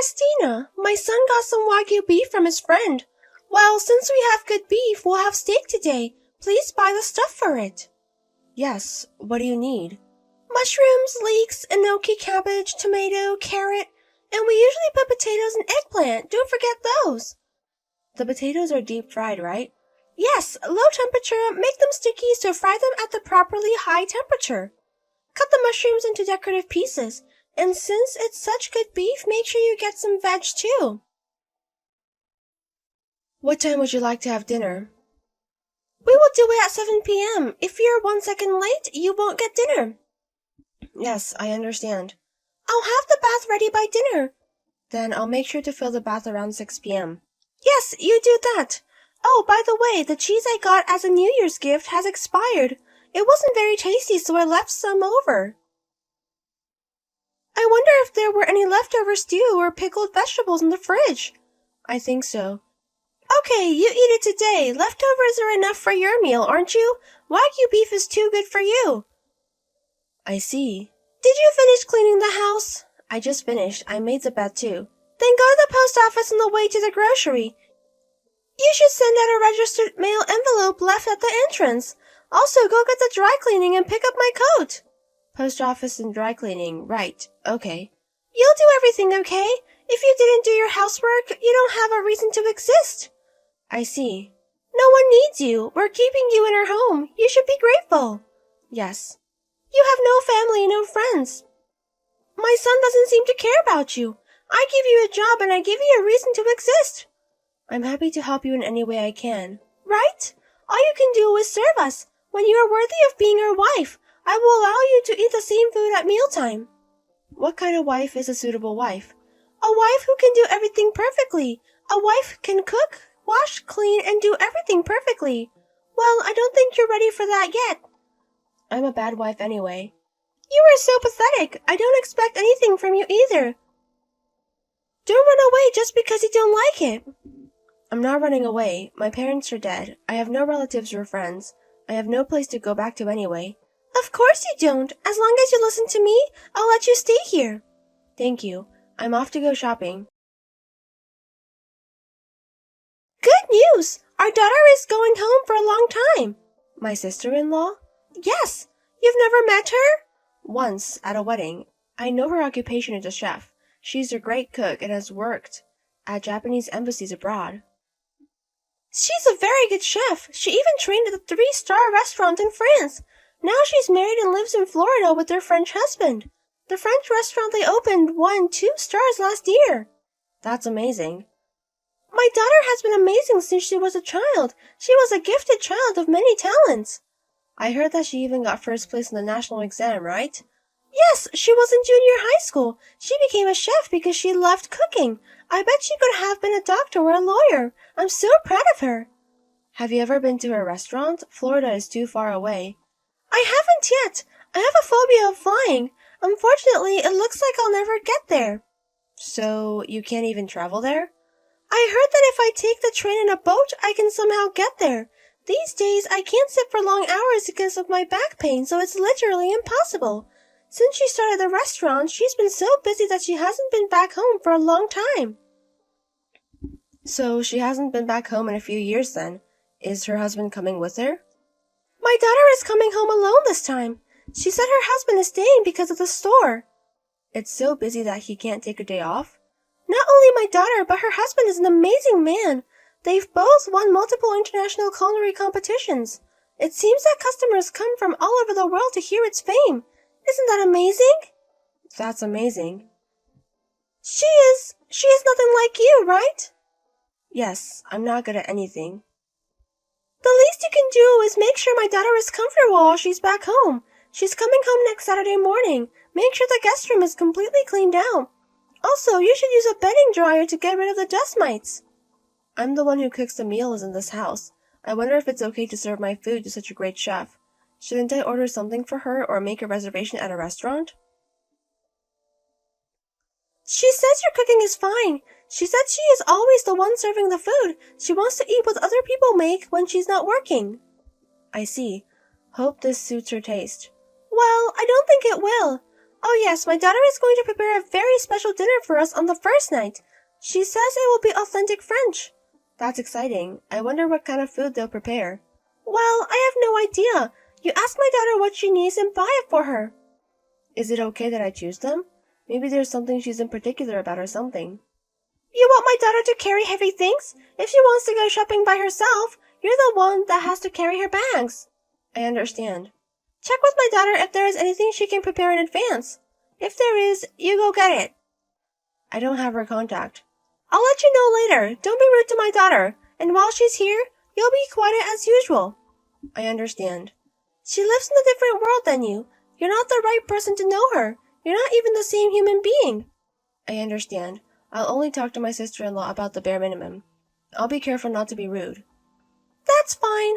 Christina, my son got some Wagyu beef from his friend. Well, since we have good beef, we'll have steak today. Please buy the stuff for it. Yes, what do you need? Mushrooms, leeks, enoki cabbage, tomato, carrot, and we usually put potatoes and eggplant. Don't forget those. The potatoes are deep fried, right? Yes, low temperature, make them sticky, so fry them at the properly high temperature. Cut the mushrooms into decorative pieces, and since it's such good beef, make sure you get some veg too. What time would you like to have dinner? We will do it at 7 p.m. If you're 1 second late, you won't get dinner. Yes, I understand. I'll have the bath ready by dinner. Then I'll make sure to fill the bath around 6 p.m. Yes, you do that. Oh, by the way, the cheese I got as a New Year's gift has expired. It wasn't very tasty, so I left some over. I wonder if there were any leftover stew or pickled vegetables in the fridge. I think so. Okay, you eat it today. Leftovers are enough for your meal, aren't you? Wagyu beef is too good for you. I see. Did you finish cleaning the house? I just finished. I made the bed too. Then go to the post office on the way to the grocery. You should send out a registered mail envelope left at the entrance. Also, go get the dry cleaning and pick up my coat. Post office and dry cleaning, right. Okay. You'll do everything, okay? If you didn't do your housework, you don't have a reason to exist. I see. No one needs you. We're keeping you in our home. You should be grateful. Yes. You have no family, no friends. My son doesn't seem to care about you. I give you a job and I give you a reason to exist. I'm happy to help you in any way I can. Right? All you can do is serve us. When you are worthy of being our wife, I will allow you to eat the same food at mealtime. What kind of wife is a suitable wife? A wife who can do everything perfectly. A wife can cook, wash, clean, and do everything perfectly. Well, I don't think you're ready for that yet. I'm a bad wife anyway. You are so pathetic. I don't expect anything from you either. Don't run away just because you don't like it. I'm not running away. My parents are dead. I have no relatives or friends. I have no place to go back to anyway. Of course you don't. As long as you listen to me, I'll let you stay here. Thank you. I'm off to go shopping. Good news! Our daughter is going home for a long time. My sister-in-law? Yes. You've never met her? Once, at a wedding. I know her occupation is a chef. She's a great cook and has worked at Japanese embassies abroad. She's a very good chef. She even trained at a 3-star restaurant in France. Now she's married and lives in Florida with her French husband. The French restaurant they opened won 2 stars last year. That's amazing. My daughter has been amazing since she was a child. She was a gifted child of many talents. I heard that she even got first place in the national exam, right? Yes, she was in junior high school. She became a chef because she loved cooking. I bet she could have been a doctor or a lawyer. I'm so proud of her. Have you ever been to her restaurant? Florida is too far away. I haven't yet. I have a phobia of flying. Unfortunately, it looks like I'll never get there. So, you can't even travel there? I heard that if I take the train and a boat, I can somehow get there. These days, I can't sit for long hours because of my back pain, so it's literally impossible. Since she started the restaurant, she's been so busy that she hasn't been back home for a long time. So, she hasn't been back home in a few years then. Is her husband coming with her? My daughter is coming home alone this time. She said her husband is staying because of the store. It's so busy that he can't take a day off? Not only my daughter, but her husband is an amazing man. They've both won multiple international culinary competitions. It seems that customers come from all over the world to hear its fame. Isn't that amazing? That's amazing. She is nothing like you, right? Yes, I'm not good at anything. The least you can do is make sure my daughter is comfortable while she's back home. She's coming home next Saturday morning. Make sure the guest room is completely cleaned out. Also, you should use a bedding dryer to get rid of the dust mites. I'm the one who cooks the meals in this house. I wonder if it's okay to serve my food to such a great chef. Shouldn't I order something for her or make a reservation at a restaurant? She says your cooking is fine. She said she is always the one serving the food. She wants to eat what other people make when she's not working. I see. Hope this suits her taste. Well, I don't think it will. Oh yes, my daughter is going to prepare a very special dinner for us on the first night. She says it will be authentic French. That's exciting. I wonder what kind of food they'll prepare. Well, I have no idea. You ask my daughter what she needs and buy it for her. Is it okay that I choose them? Maybe there's something she's in particular about or something. You want my daughter to carry heavy things? If she wants to go shopping by herself, you're the one that has to carry her bags. I understand. Check with my daughter if there is anything she can prepare in advance. If there is, you go get it. I don't have her contact. I'll let you know later. Don't be rude to my daughter. And while she's here, you'll be quiet as usual. I understand. She lives in a different world than you. You're not the right person to know her. You're not even the same human being. I understand. I'll only talk to my sister-in-law about the bare minimum. I'll be careful not to be rude. That's fine.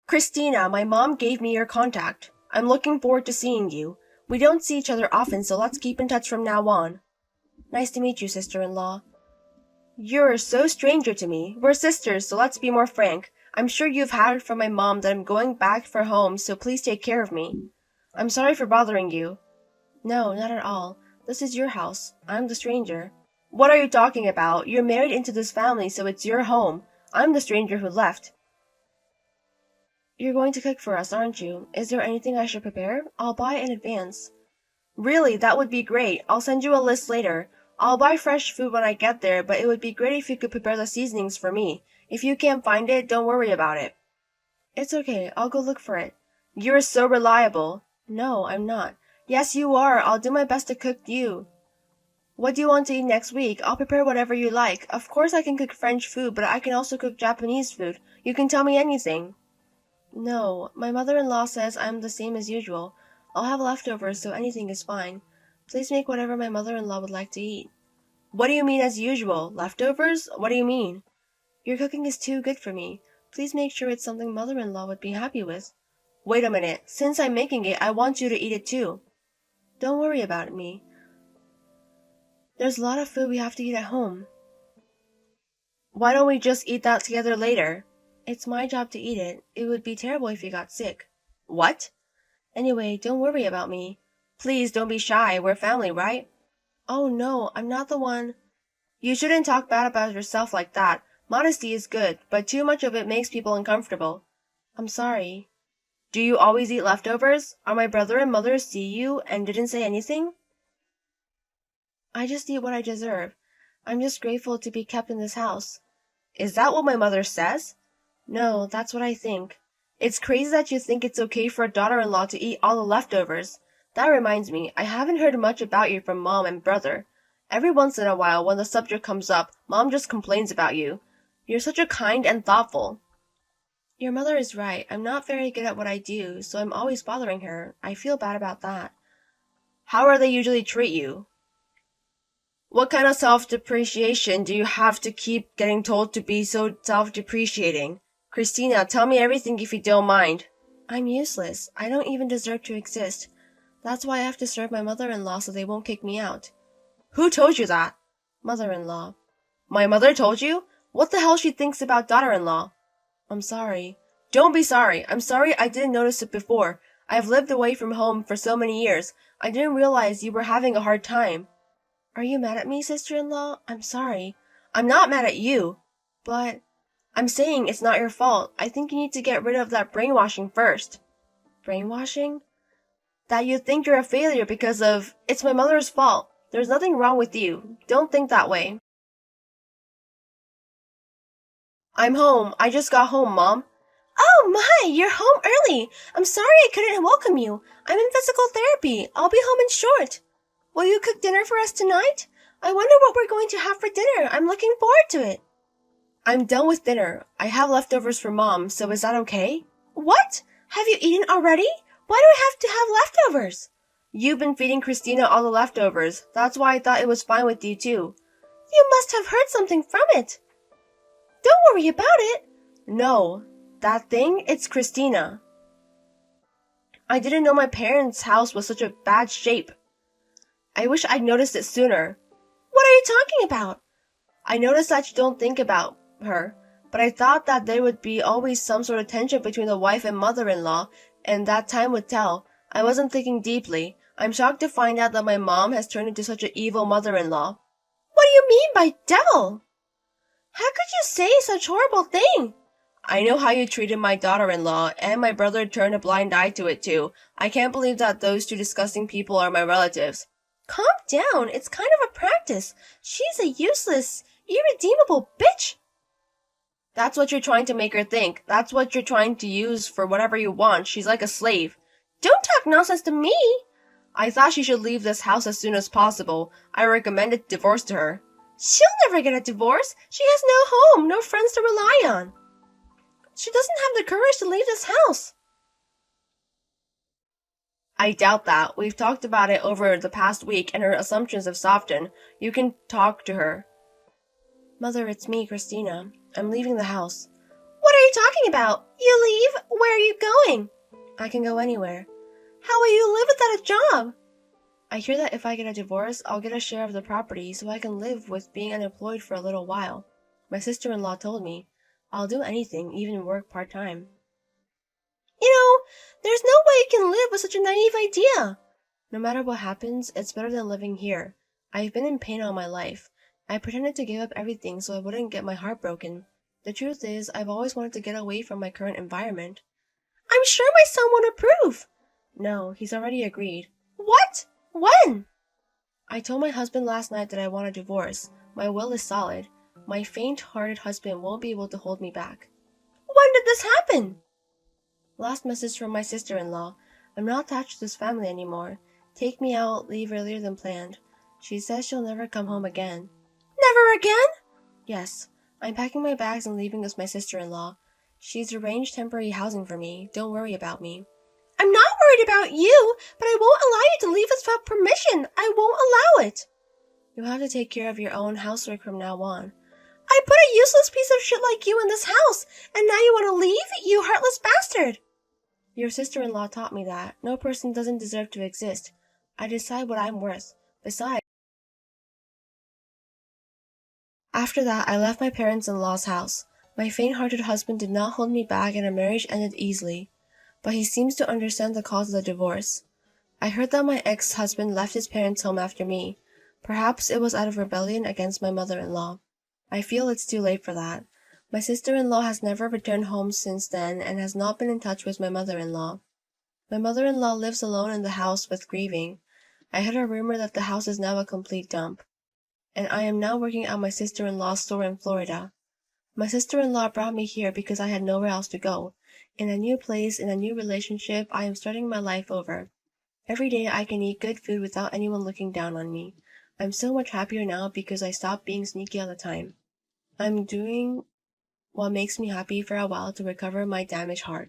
Christina, my mom gave me your contact. I'm looking forward to seeing you. We don't see each other often, so let's keep in touch from now on. Nice to meet you, sister-in-law. You're so stranger to me. We're sisters, so let's be more frank. I'm sure you've heard from my mom that I'm going back for home, so please take care of me. I'm sorry for bothering you. No, not at all. This is your house. I'm the stranger. What are you talking about? You're married into this family, so it's your home. I'm the stranger who left. You're going to cook for us, aren't you? Is there anything I should prepare? I'll buy in advance. Really, that would be great. I'll send you a list later. I'll buy fresh food when I get there, but it would be great if you could prepare the seasonings for me. If you can't find it, don't worry about it. It's okay. I'll go look for it. You're so reliable. No, I'm not. Yes, you are. I'll do my best to cook you. What do you want to eat next week? I'll prepare whatever you like. Of course I can cook French food, but I can also cook Japanese food. You can tell me anything. No, my mother-in-law says I'm the same as usual. I'll have leftovers, so anything is fine. Please make whatever my mother-in-law would like to eat. What do you mean as usual? Leftovers? What do you mean? Your cooking is too good for me. Please make sure it's something mother-in-law would be happy with. Wait a minute. Since I'm making it, I want you to eat it too. Don't worry about me. There's a lot of food we have to eat at home. Why don't we just eat that together later? It's my job to eat it. It would be terrible if you got sick. What? Anyway, don't worry about me. Please don't be shy. We're family, right? Oh no, I'm not the one. You shouldn't talk bad about yourself like that. Modesty is good, but too much of it makes people uncomfortable. I'm sorry. Do you always eat leftovers? Are my brother and mother see you and didn't say anything? I just eat what I deserve. I'm just grateful to be kept in this house. Is that what my mother says? No, that's what I think. It's crazy that you think it's okay for a daughter-in-law to eat all the leftovers. That reminds me, I haven't heard much about you from Mom and brother. Every once in a while, when the subject comes up, Mom just complains about you. You're such a kind and thoughtful. Your mother is right. I'm not very good at what I do, so I'm always bothering her. I feel bad about that. How are they usually treat you? What kind of self-depreciation do you have to keep getting told to be so self-depreciating? Christina, tell me everything if you don't mind. I'm useless. I don't even deserve to exist. That's why I have to serve my mother-in-law so they won't kick me out. Who told you that? Mother-in-law. My mother told you? What the hell she thinks about daughter-in-law? I'm sorry. Don't be sorry. I'm sorry I didn't notice it before. I've lived away from home for so many years. I didn't realize you were having a hard time. Are you mad at me, sister-in-law? I'm sorry. I'm not mad at you. But I'm saying it's not your fault. I think you need to get rid of that brainwashing first. Brainwashing? That you think you're a failure because of, it's my mother's fault. There's nothing wrong with you. Don't think that way. I'm home. I just got home, Mom. Oh my, you're home early. I'm sorry I couldn't welcome you. I'm in physical therapy. I'll be home in short. Will you cook dinner for us tonight? I wonder what we're going to have for dinner. I'm looking forward to it. I'm done with dinner. I have leftovers for Mom, so is that okay? What? Have you eaten already? Why do I have to have leftovers? You've been feeding Christina all the leftovers. That's why I thought it was fine with you too. You must have heard something from it. Don't worry about it. No, that thing, it's Christina. I didn't know my parents' house was such a bad shape. I wish I'd noticed it sooner. What are you talking about? I noticed that you don't think about her, but I thought that there would be always some sort of tension between the wife and mother-in-law, and that time would tell. I wasn't thinking deeply. I'm shocked to find out that my mom has turned into such an evil mother-in-law. What do you mean by devil? How could you say such horrible thing? I know how you treated my daughter-in-law, and my brother turned a blind eye to it too. I can't believe that those two disgusting people are my relatives. Calm down, it's kind of a practice. She's a useless, irredeemable bitch. That's what you're trying to make her think. That's what you're trying to use for whatever you want. She's like a slave. Don't talk nonsense to me. I thought she should leave this house as soon as possible. I recommended divorce to her. She'll never get a divorce. She has no home, no friends to rely on. She doesn't have the courage to leave this house. I doubt that. We've talked about it over the past week and her assumptions have softened. You can talk to her. Mother, it's me, Christina. I'm leaving the house. What are you talking about? You leave? Where are you going? I can go anywhere. How will you live without a job? I hear that if I get a divorce, I'll get a share of the property so I can live with being unemployed for a little while. My sister-in-law told me. I'll do anything, even work part-time. You know, there's no way you can live with such a naive idea. No matter what happens, it's better than living here. I've been in pain all my life. I pretended to give up everything so I wouldn't get my heart broken. The truth is, I've always wanted to get away from my current environment. I'm sure my son won't approve. No, he's already agreed. What? When? I told my husband last night that I want a divorce. My will is solid. My faint-hearted husband won't be able to hold me back. When did this happen? Last message from my sister-in-law. I'm not attached to this family anymore. Take me out, leave earlier than planned. She says she'll never come home again. Never again? Yes. I'm packing my bags and leaving with my sister-in-law. She's arranged temporary housing for me. Don't worry about me. I'm not worried about you, but I won't allow you to leave us without permission. I won't allow it. You'll have to take care of your own housework from now on. I put a useless piece of shit like you in this house, and now you want to leave, you heartless bastard. Your sister-in-law taught me that. No person doesn't deserve to exist. I decide what I'm worth. Besides, after that, I left my parents-in-law's house. My faint-hearted husband did not hold me back and our marriage ended easily. But he seems to understand the cause of the divorce. I heard that my ex-husband left his parents' home after me. Perhaps it was out of rebellion against my mother-in-law. I feel it's too late for that. My sister-in-law has never returned home since then and has not been in touch with my mother-in-law. My mother-in-law lives alone in the house with grieving. I heard a rumor that the house is now a complete dump. And I am now working at my sister-in-law's store in Florida. My sister-in-law brought me here because I had nowhere else to go. In a new place, in a new relationship, I am starting my life over. Every day I can eat good food without anyone looking down on me. I'm so much happier now because I stopped being sneaky all the time. I'm doing what makes me happy for a while to recover my damaged heart.